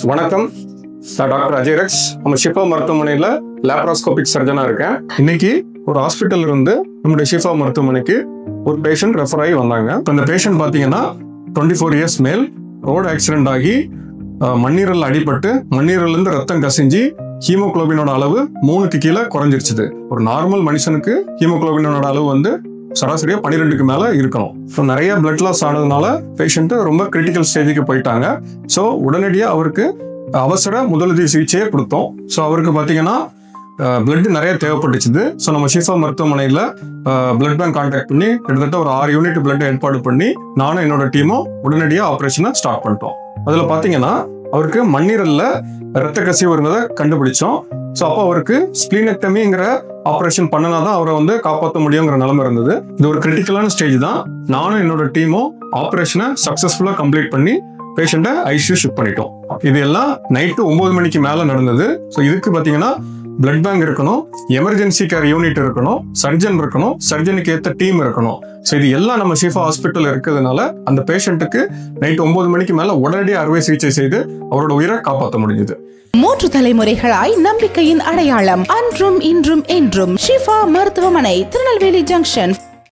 வணக்கம், நான் doctor Ajay Rex. நம்ம ஷிஃபா மருத்துவமனையில் லேப்ராஸ்கோபிக் சர்ஜனாக இருக்கேன். இன்னைக்கு ஒரு ஹாஸ்பிட்டல் இருந்து நம்முடைய ஷிஃபா மருத்துவமனைக்கு ஒரு பேஷண்ட் ரெஃபர் ஆகி வந்தாங்க. இப்போ இந்த பேஷண்ட் பார்த்தீங்கன்னா 24 இயர்ஸ் மேல், ரோடு ஆக்சிடென்ட் ஆகி மண்ணீரல் அடிபட்டு மண்ணீரல்லேருந்து ரத்தம் கசிஞ்சு ஹீமோகுளோபினோட அளவு 3க்கு கீழே குறைஞ்சிருச்சுது. ஒரு நார்மல் மனுஷனுக்கு ஹீமோகுளோபினோட அளவு வந்து சராசரியாக 12க்கு மேலே இருக்கணும். ஸோ நிறைய பிளட் லாஸ் ஆனதுனால பேஷண்ட்டு ரொம்ப கிரிட்டிக்கல் ஸ்டேஜுக்கு போயிட்டாங்க. ஸோ உடனடியாக அவருக்கு அவசர முதலுதவி சிகிச்சையை கொடுத்தோம். ஸோ அவருக்கு பார்த்தீங்கன்னா பிளட் நிறைய தேவைப்பட்டுச்சுது. ஸோ நம்ம ஷிஃபா மருத்துவமனையில் பிளட் பேங்க் கான்டாக்ட் பண்ணி கிட்டத்தட்ட ஒரு 6 யூனிட் பிளட் ஏற்பாடு பண்ணி நானும் என்னோட டீமும் உடனடியாக ஆப்ரேஷனை ஸ்டார்ட் பண்ணிட்டோம். அதில் பார்த்தீங்கன்னா அவருக்கு மண்ணீரலில் ரத்த கசிவு இருந்ததை கண்டுபிடிச்சோம். ஸோ அப்போ அவருக்கு ஸ்ப்ளீனெக்டமிங்கிற ஆப்ரேஷன் பண்ணினா தான் அவரை வந்து காப்பாற்ற முடியுங்கிற நிலைமை இருந்தது. இது ஒரு கிரிட்டிக்கலான ஸ்டேஜ் தான். நானும் என்னோட டீமும் ஆப்ரேஷனை சக்ஸஸ்ஃபுல்லாக கம்ப்ளீட் பண்ணி பேஷண்ட்டை ஐசியூ ஷிஃப்ட் பண்ணிட்டோம். இது எல்லாம் நைட்டு 9 மணிக்கு மேலே நடந்தது. ஸோ இதுக்கு பார்த்தீங்கன்னா பிளட் பேங்க் இருக்கணும், எமர்ஜென்சி கேர் யூனிட் இருக்கணும், சர்ஜன் இருக்கணும், சர்ஜனுக்கு ஏற்ற டீம் இருக்கணும். ஸோ இது எல்லாம் நம்ம ஷிஃபா ஹாஸ்பிட்டல் இருக்கிறதுனால அந்த பேஷண்ட்டுக்கு நைட்டு 9 மணிக்கு மேலே உடனடியாக அறுவை சிகிச்சை செய்து அவரோட உயிரை காப்பாற்ற முடிஞ்சுது. 3 தலைமுறைகளாய் நம்பிக்கையின் அடையாளம், அன்றும் இன்றும் என்றும் ஷிஃபா மருத்துவமனை, திருநெல்வேலி ஜங்ஷன்.